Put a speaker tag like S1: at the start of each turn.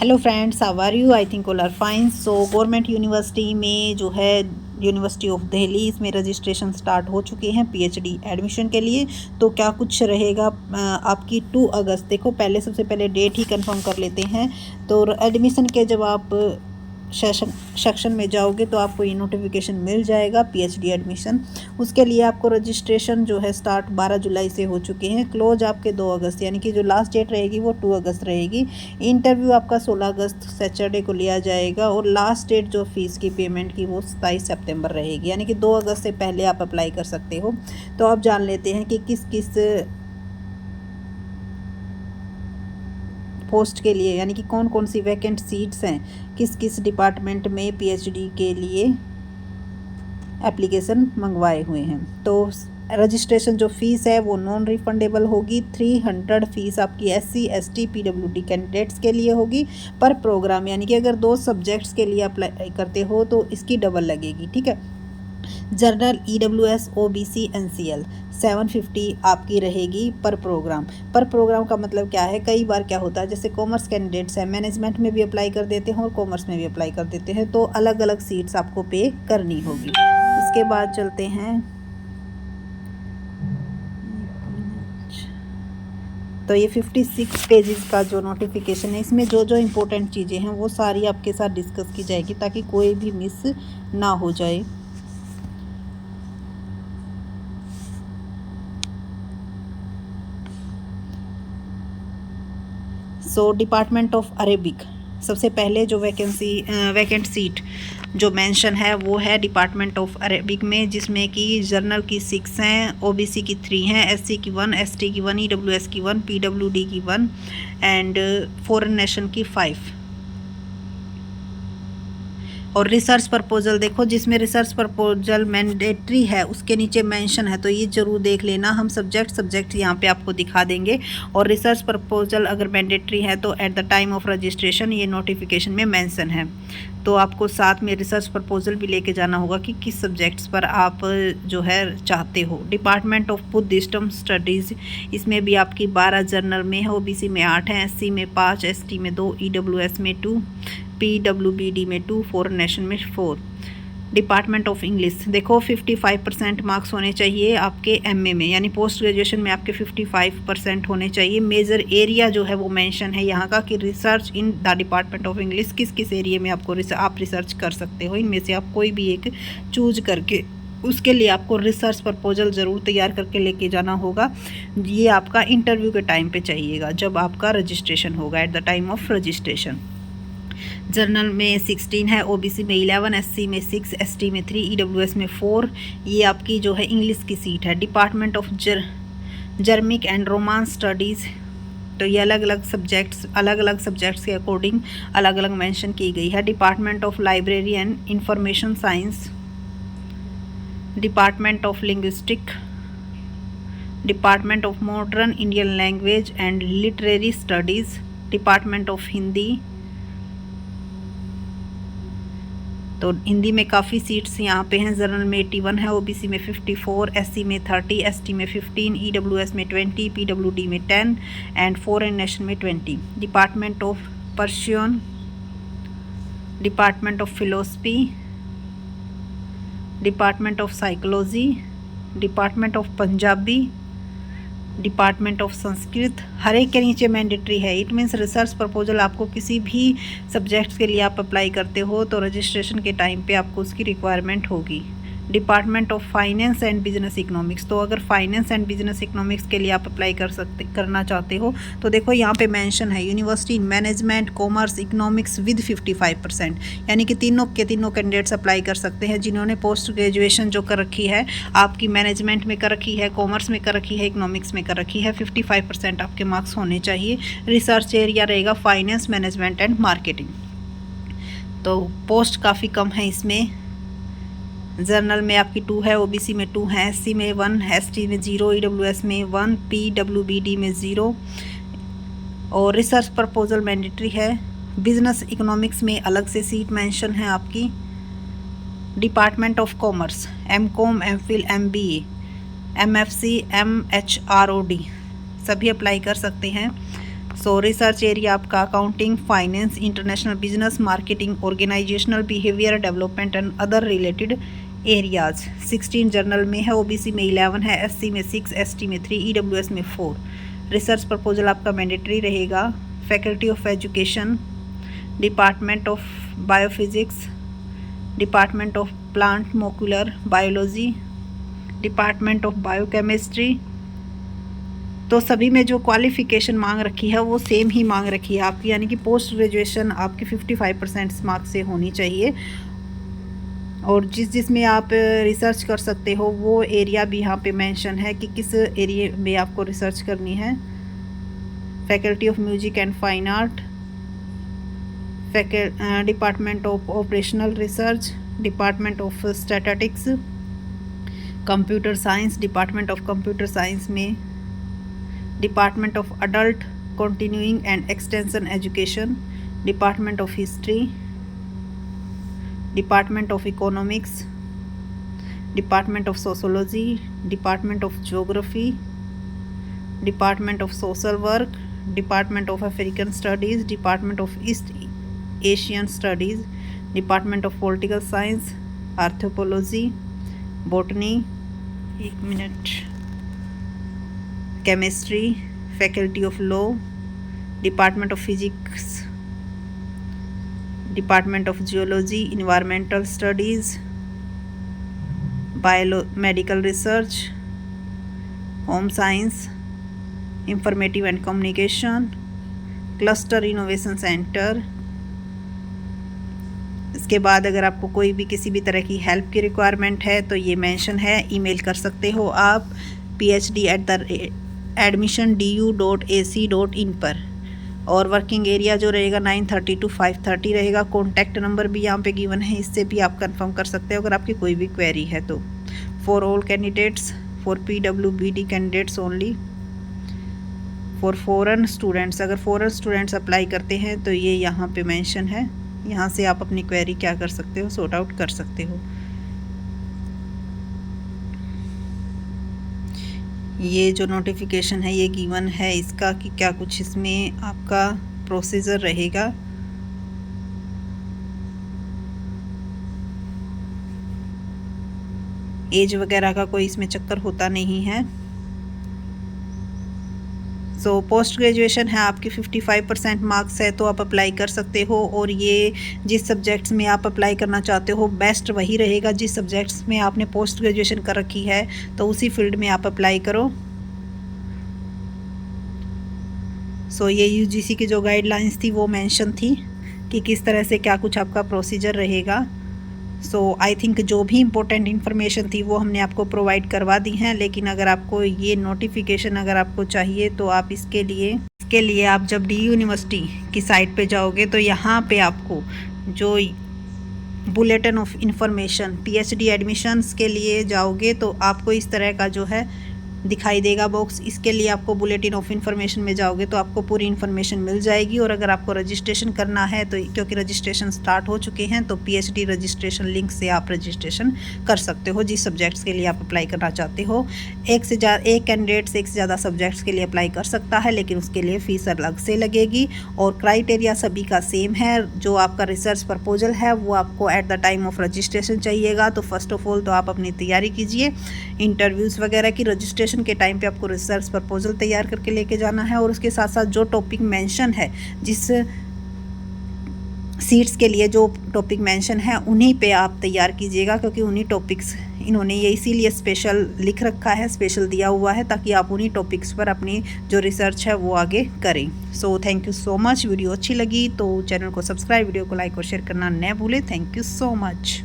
S1: Hello friends, how are you? I think all are fine. So government university में जो है university of Delhi, इसमें registration start हो चुके हैं पीएचडी एडमिशन के लिए। तो क्या कुछ रहेगा आपकी 2 अगस्त। देखो, सबसे पहले डेट ही कंफर्म कर लेते हैं। तो एडमिशन के जब आप सेक्शन में जाओगे तो आपको ये नोटिफिकेशन मिल जाएगा पीएचडी एडमिशन। उसके लिए आपको रजिस्ट्रेशन जो है स्टार्ट 12 जुलाई से हो चुके हैं। क्लोज आपके 2 अगस्त, यानी कि जो लास्ट डेट रहेगी वो 2 अगस्त रहेगी। इंटरव्यू आपका 16 अगस्त सैटरडे को लिया जाएगा और लास्ट डेट जो फीस की पेमेंट की वो 27 सितंबर रहेगी, यानी कि 2 अगस्त से पहले आप अप्लाई कर सकते हो। तो आप जान लेते हैं कि किस किस पोस्ट के लिए, यानी कि कौन कौन सी वैकेंट सीट्स हैं, किस किस डिपार्टमेंट में पीएचडी के लिए एप्लीकेशन मंगवाए हुए हैं। तो रजिस्ट्रेशन जो फ़ीस है वो नॉन रिफंडेबल होगी। 300 फ़ीस आपकी एससी एसटी पीडब्ल्यूडी कैंडिडेट्स के लिए होगी पर प्रोग्राम, यानी कि अगर 2 सब्जेक्ट्स के लिए अप्लाई करते हो तो इसकी डबल लगेगी। ठीक है। जनरल ईडब्ल्यूएस ओबीसी एनसीएल 750 आपकी रहेगी पर प्रोग्राम। पर प्रोग्राम का मतलब क्या है? कई बार क्या होता है, जैसे कॉमर्स कैंडिडेट्स हैं, मैनेजमेंट में भी अप्लाई कर देते हैं और कॉमर्स में भी अप्लाई कर देते हैं, तो अलग अलग सीट्स आपको पे करनी होगी। उसके बाद चलते हैं, तो ये 56 पेजेस का जो नोटिफिकेशन है, इसमें जो जो इम्पोर्टेंट चीज़ें हैं वो सारी आपके साथ डिस्कस की जाएगी ताकि कोई भी मिस ना हो जाए। सो डिपार्टमेंट ऑफ अरेबिक, सबसे पहले जो वैकेंट सीट जो मेंशन है वो है डिपार्टमेंट ऑफ अरेबिक में, जिसमें कि जर्नल की 6 हैं, ओबीसी की 3 हैं, एससी की 1, एसटी की 1, ईडब्ल्यूएस की 1, पीडब्ल्यूडी की 1 एंड फॉरेन नेशन की 5। और रिसर्च प्रपोजल देखो, जिसमें रिसर्च प्रपोजल मैंडेटरी है उसके नीचे मेंशन है, तो ये जरूर देख लेना। हम सब्जेक्ट यहाँ पे आपको दिखा देंगे। और रिसर्च प्रपोजल अगर मैंडेटरी है तो at the time of registration ये नोटिफिकेशन में मेंशन है, तो आपको साथ में रिसर्च प्रपोजल भी लेके जाना होगा कि किस सब्जेक्ट्स पर आप जो है चाहते हो। डिपार्टमेंट ऑफ बुद्धिज्म स्टडीज़, इसमें भी आपकी 12 जर्नल में है, ओबीसी में 8 हैं, एससी में 5, एसटी में 2, ईडब्ल्यूएस में 2, पीडब्ल्यूबीडी में 2, फॉरेन नेशन में 4। डिपार्टमेंट ऑफ इंग्लिश देखो, 55% मार्क्स होने चाहिए आपके एमए में, यानी पोस्ट ग्रेजुएशन में आपके 55% होने चाहिए। मेजर एरिया जो है वो मेंशन है यहाँ का कि research in the department of English, किस किस एरिया में आपको आप रिसर्च कर सकते हो। इनमें से आप कोई भी एक चूज करके उसके लिए आपको रिसर्च प्रपोजल ज़रूर तैयार करके लेके जाना होगा। ये आपका इंटरव्यू के टाइम पे चाहिएगा, जब आपका रजिस्ट्रेशन होगा, at the time of registration. Journal में 16 है, ओबीसी में 11, एससी में 6, एसटी में 3, ईडब्ल्यूएस में 4। ये आपकी जो है इंग्लिश की सीट है। Department of Germanic and romance studies, तो ये अलग अलग सब्जेक्ट्स के अकॉर्डिंग अलग अलग मेंशन की गई है। Department of library and information science, department of linguistic, department of modern Indian language and literary studies, department of Hindi. तो हिंदी में काफ़ी सीट्स यहाँ पे हैं। जनरल में 81 है, ओबीसी में 54, एससी में 30, एसटी में 15, ईडब्ल्यूएस में 20, पीडब्ल्यूडी में 10 एंड फॉरेन नेशन में 20। Department of Persian, department of philosophy, department of psychology, department of Punjabi, department of Sanskrit, हर एक के नीचे मैंडेटरी है। इट मीन्स रिसर्च प्रपोजल आपको किसी भी सब्जेक्ट्स के लिए आप अप्लाई करते हो तो रजिस्ट्रेशन के टाइम पे आपको उसकी रिक्वायरमेंट होगी। Department of finance and business economics, तो अगर फाइनेंस एंड बिजनेस इकोनॉमिक्स के लिए आप अप्लाई करना चाहते हो तो देखो यहाँ पे मेंशन है university management commerce economics with 55%, यानी कि तीनों कैंडिडेट्स अप्लाई कर सकते हैं जिन्होंने पोस्ट ग्रेजुएशन जो कर रखी है, आपकी मैनेजमेंट में कर रखी है, कॉमर्स में कर रखी है, इकोनॉमिक्स में कर रखी है। 55% आपके मार्क्स होने चाहिए। रिसर्च एरिया रहेगा फाइनेंस, मैनेजमेंट एंड मार्केटिंग। तो पोस्ट काफ़ी कम है इसमें। जर्नल में आपकी 2 है, ओबीसी में 2 है, एससी में 1, एसटी में 0, ईडब्ल्यूएस में 1, पीडब्ल्यूबीडी में 0। और रिसर्च प्रपोजल मैंडेटरी है। बिजनेस इकोनॉमिक्स में अलग से सीट मेंशन है आपकी। Department of commerce, MCom, MPhil, MBA, MFC, MHROD सभी अप्लाई कर सकते हैं। सो रिसर्च एरिया आपका accounting, finance, international business, marketing, organisational behaviour development and other related areas. 16 general में है, ओबीसी में 11 है, एससी में 6, एसटी में 3, ईडब्ल्यूएस में 4। रिसर्च प्रपोजल आपका मैंडेटरी रहेगा। Faculty of education, department of biophysics, department of plant molecular biology, department of biochemistry. तो सभी में जो क्वालिफ़िकेशन मांग रखी है वो सेम ही मांग रखी है आपकी, यानी कि पोस्ट ग्रेजुएशन आपकी 55% मार्क्स से होनी चाहिए। और जिसमें आप रिसर्च कर सकते हो वो एरिया भी यहाँ पे मेंशन है कि किस एरिया में आपको रिसर्च करनी है। Faculty of music and fine art, department of operational research, department of statistics, computer science, department of computer science में department of adult continuing and extension education, department of history, department of economics, department of sociology, department of geography, department of social work, department of African studies, department of East Asian studies, department of political science, anthropology, botany, एक मिनट, chemistry, faculty of law, department of physics, department of geology, environmental studies, medical research, home science, informative and communication, cluster innovation centre. इसके बाद अगर आपको कोई भी किसी भी तरह की हेल्प की रिक्वायरमेंट है तो ये मेंशन है, ईमेल कर सकते हो आप phd@admissiondu.ac.in पर। और वर्किंग एरिया जो रहेगा 9:30 to 5:30 रहेगा। कॉन्टैक्ट नंबर भी यहाँ पे गिवन है, इससे भी आप कंफर्म कर सकते हो अगर आपकी कोई भी क्वेरी है तो। For all candidates, for PWBD candidates only, for foreign students, अगर फॉरेन स्टूडेंट्स अप्लाई करते हैं तो ये यहाँ पे मेंशन है, यहाँ से आप अपनी क्वेरी क्या कर सकते हो, सॉर्ट आउट कर सकते हो। ये जो नोटिफिकेशन है ये गिवन है इसका कि क्या कुछ इसमें आपका प्रोसीजर रहेगा। एज वगैरह का कोई इसमें चक्कर होता नहीं है। सो पोस्ट ग्रेजुएशन है आपकी 55% मार्क्स है तो आप अप्लाई कर सकते हो। और ये जिस सब्जेक्ट्स में आप अप्लाई करना चाहते हो बेस्ट वही रहेगा जिस सब्जेक्ट्स में आपने पोस्ट ग्रेजुएशन कर रखी है, तो उसी फील्ड में आप अप्लाई करो। सो ये UGC की जो गाइडलाइंस थी वो मेंशन थी कि किस तरह से क्या कुछ आपका प्रोसीजर रहेगा। सो आई थिंक जो भी इम्पोर्टेंट इन्फॉर्मेशन थी वो हमने आपको प्रोवाइड करवा दी हैं। लेकिन अगर आपको ये नोटिफिकेशन अगर आपको चाहिए तो आप इसके लिए आप जब DU यूनिवर्सिटी की साइट पे जाओगे तो यहाँ पे आपको जो bulletin of information PhD admissions के लिए जाओगे तो आपको इस तरह का जो है दिखाई देगा बॉक्स। इसके लिए आपको बुलेटिन ऑफ इंफॉर्मेशन में जाओगे तो आपको पूरी इन्फॉर्मेशन मिल जाएगी। और अगर आपको रजिस्ट्रेशन करना है तो क्योंकि रजिस्ट्रेशन स्टार्ट हो चुके हैं तो PhD रजिस्ट्रेशन लिंक से आप रजिस्ट्रेशन कर सकते हो जिस सब्जेक्ट्स के लिए आप अप्लाई करना चाहते हो। एक कैंडिडेट से एक से ज़्यादा सब्जेक्ट्स के लिए अप्लाई कर सकता है, लेकिन उसके लिए फ़ीस अलग से लगेगी। और क्राइटेरिया सभी का सेम है। जो आपका रिसर्च प्रपोजल है वो आपको at the time of registration चाहिएगा। तो फर्स्ट ऑफ ऑल तो आप अपनी तैयारी कीजिए इंटरव्यूज़ वगैरह की। रजिस्ट्रेशन के टाइम पे आपको रिसर्च प्रपोजल तैयार करके लेके जाना है और उसके साथ साथ जो टॉपिक मेंशन है, जिस सीट्स के लिए जो टॉपिक मेंशन है उन्हीं पे आप तैयार कीजिएगा, क्योंकि उन्हीं टॉपिक्स इन्होंने ये इसीलिए स्पेशल लिख रखा है, स्पेशल दिया हुआ है ताकि आप उन्हीं टॉपिक्स पर अपनी जो रिसर्च है वो आगे करें। So thank you so much. Video अच्छी लगी तो चैनल को सब्सक्राइब, वीडियो को लाइक और शेयर करना न भूलें। Thank you so much.